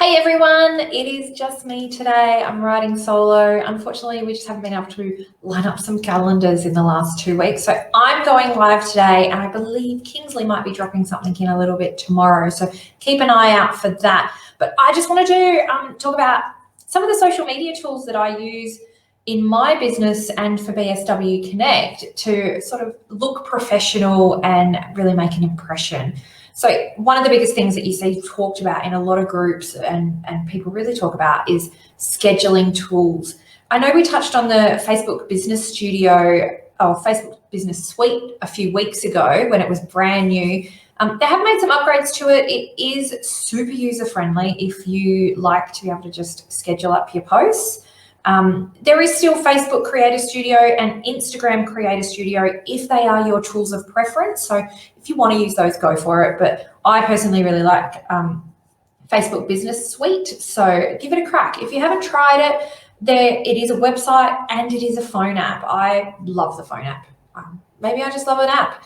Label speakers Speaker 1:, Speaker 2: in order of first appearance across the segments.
Speaker 1: Hey everyone, it is just me today. I'm riding solo. Unfortunately, we just haven't been able to line up some calendars in the last 2 weeks. So I'm going live today, and I believe Kingsley might be dropping something in a little bit tomorrow. So keep an eye out for that. But I just wanted to talk about some of the social media tools that I use in my business and for BSW Connect to sort of look professional and really make an impression. So one of the biggest things that you see talked about in a lot of groups and people really talk about is scheduling tools. I know we touched on the Facebook Business Studio or Facebook Business Suite a few weeks ago when it was brand new. They have made some upgrades to it. It is super user-friendly if you like to be able to just schedule up your posts. There is still Facebook Creator Studio and Instagram Creator Studio if they are your tools of preference. So if you want to use those, go for it. But I personally really like Facebook Business Suite. So give it a crack. If you haven't tried it, it is a website and it is a phone app. I love the phone app. Maybe I just love an app.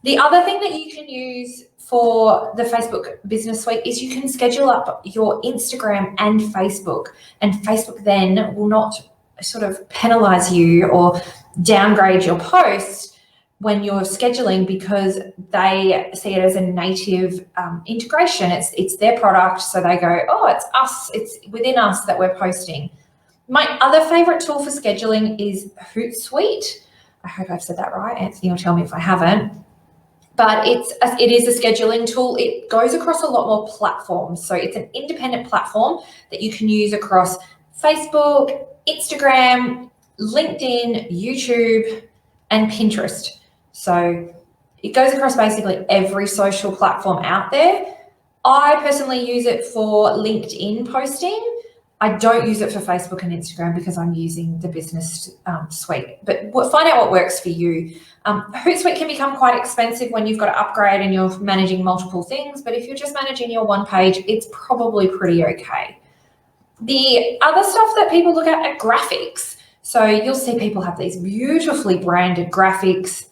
Speaker 1: The other thing that you can use for the Facebook Business Suite is you can schedule up your Instagram and Facebook Facebook then will not sort of penalize you or downgrade your post when you're scheduling because they see it as a native integration. It's their product, so they go, oh, it's us, it's within us that we're posting. My other favorite tool for scheduling is Hootsuite. I hope I've said that right. Anthony will tell me if I haven't. But it is a scheduling tool. It goes across a lot more platforms. So it's an independent platform that you can use across Facebook, Instagram, LinkedIn, YouTube, and Pinterest. So it goes across basically every social platform out there. I personally use it for LinkedIn posting. I don't use it for Facebook and Instagram because I'm using the business suite, but find out what works for you. Hootsuite can become quite expensive when you've got to upgrade and you're managing multiple things, but if you're just managing your one page, it's probably pretty okay. The other stuff that people look at are graphics. So you'll see people have these beautifully branded graphics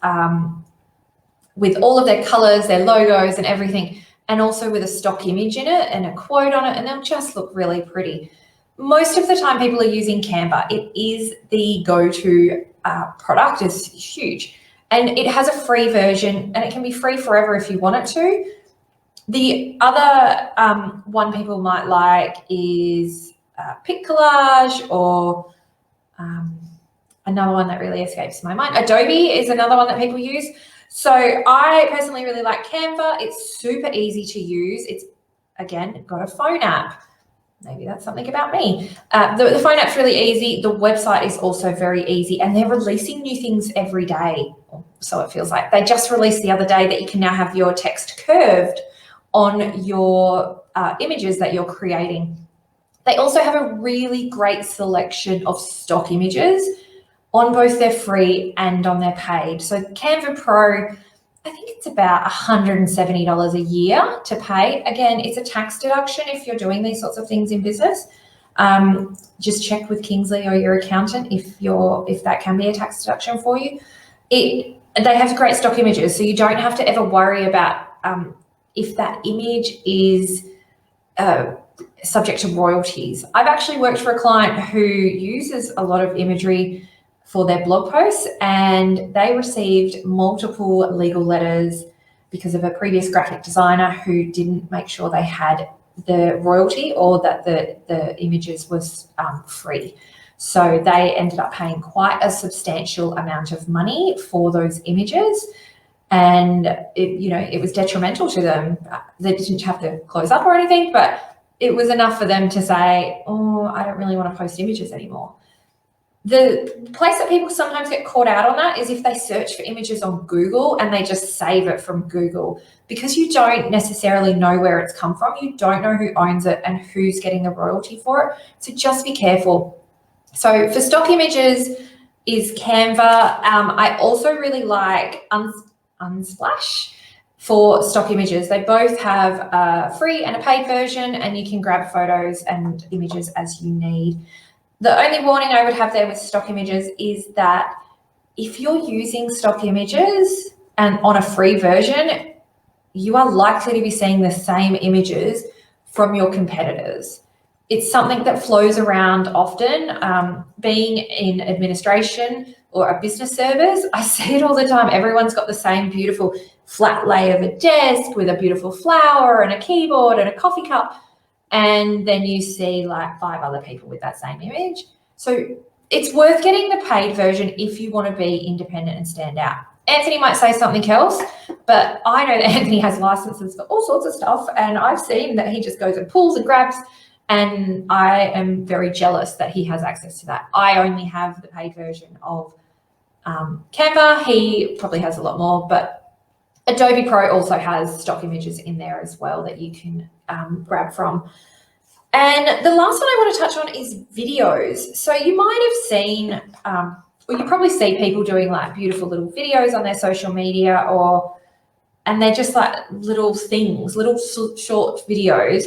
Speaker 1: with all of their colors, their logos and everything, and also with a stock image in it and a quote on it, and they'll just look really pretty. Most of the time people are using Canva. It is the go-to product. It's huge. And it has a free version and it can be free forever if you want it to. The other one people might like is PicCollage or another one that really escapes my mind. Adobe is another one that people use. So I personally really like Canva. It's super easy to use. It's, again, got a phone app. Maybe that's something about me. The phone app's really easy. The website is also very easy, and they're releasing new things every day. So it feels like they just released the other day that you can now have your text curved on your images that you're creating. They also have a really great selection of stock images on both their free and on their paid. So Canva Pro, I think it's about $170 a year to pay. Again, it's a tax deduction if you're doing these sorts of things in business. Just check with Kingsley or your accountant if that can be a tax deduction for you. They have great stock images, so you don't have to ever worry about if that image is subject to royalties. I've actually worked for a client who uses a lot of imagery for their blog posts, and they received multiple legal letters because of a previous graphic designer who didn't make sure they had the royalty or that the images was free. So they ended up paying quite a substantial amount of money for those images, and it was detrimental to them. They didn't have to close up or anything, but it was enough for them to say, oh, I don't really want to post images anymore. The place that people sometimes get caught out on that is if they search for images on Google and they just save it from Google, because you don't necessarily know where it's come from. You don't know who owns it and who's getting the royalty for it. So just be careful. So for stock images is Canva. I also really like Unsplash for stock images. They both have a free and a paid version, and you can grab photos and images as you need. The only warning I would have there with stock images is that if you're using stock images and on a free version, you are likely to be seeing the same images from your competitors. It's something that flows around often. Being in administration or a business service, I see it all the time. Everyone's got the same beautiful flat lay of a desk with a beautiful flower and a keyboard and a coffee cup. And then you see like 5 other people with that same image. So it's worth getting the paid version if you want to be independent and stand out. Anthony might say something else, but I know that Anthony has licenses for all sorts of stuff, and I've seen that he just goes and pulls and grabs, and I am very jealous that he has access to that. I only have the paid version of Canva. He probably has a lot more, but Adobe Pro also has stock images in there as well that you can grab from. And the last one I want to touch on is videos. So you might have seen, or you probably see people doing like beautiful little videos on their social media, and they're just like little things, little short videos.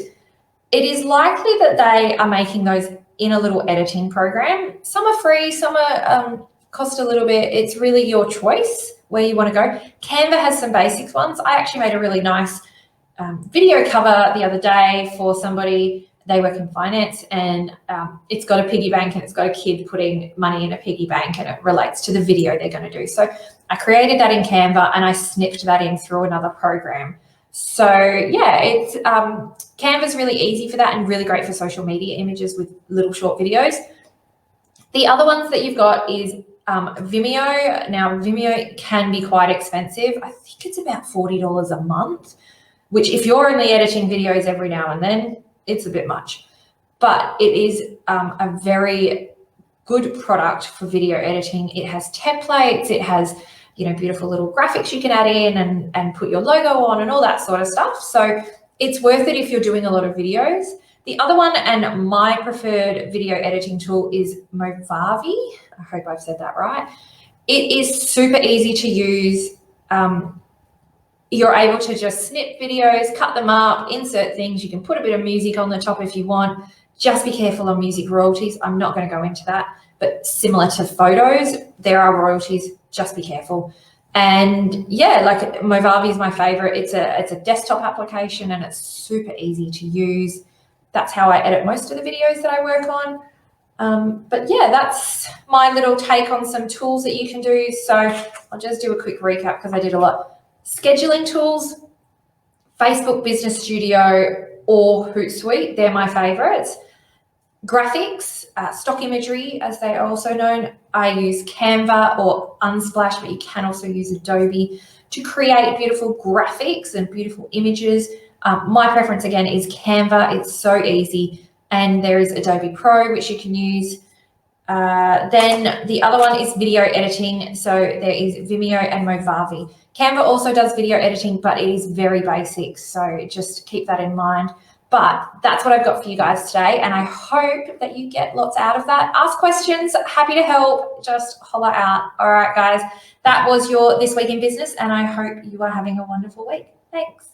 Speaker 1: It is likely that they are making those in a little editing program. Some are free, some are cost a little bit. It's really your choice where you want to go. Canva has some basics ones. I actually made a really nice video cover the other day for somebody. They work in finance, and it's got a piggy bank and it's got a kid putting money in a piggy bank, and it relates to the video they're going to do. So I created that in Canva and I snipped that in through another program. So yeah, it's Canva's really easy for that and really great for social media images with little short videos. The other ones that you've got is Vimeo. Now Vimeo can be quite expensive. I think it's about $40 a month, which if you're only editing videos every now and then, it's a bit much, but it is a very good product for video editing. It has templates, it has, you know, beautiful little graphics you can add in and put your logo on and all that sort of stuff. So it's worth it if you're doing a lot of videos. The other one, and my preferred video editing tool, is Movavi. I hope I've said that right. It is super easy to use. You're able to just snip videos, cut them up, insert things. You can put a bit of music on the top if you want. Just be careful on music royalties. I'm not going to go into that, but similar to photos, there are royalties. Just be careful. And yeah, like Movavi is my favorite. It's a desktop application and it's super easy to use. That's how I edit most of the videos that I work on. But yeah, that's my little take on some tools that you can do. So I'll just do a quick recap because I did a lot. Scheduling tools, Facebook Business Studio or Hootsuite, they're my favorites. Graphics, stock imagery, as they are also known. I use Canva or Unsplash, but you can also use Adobe to create beautiful graphics and beautiful images. My preference, again, is Canva. It's so easy. And there is Adobe Pro, which you can use. Then the other one is video editing. So there is Vimeo and Movavi. Canva also does video editing, but it is very basic. So just keep that in mind. But that's what I've got for you guys today. And I hope that you get lots out of that. Ask questions, happy to help, just holler out. All right, guys, that was your This Week in Business. And I hope you are having a wonderful week. Thanks.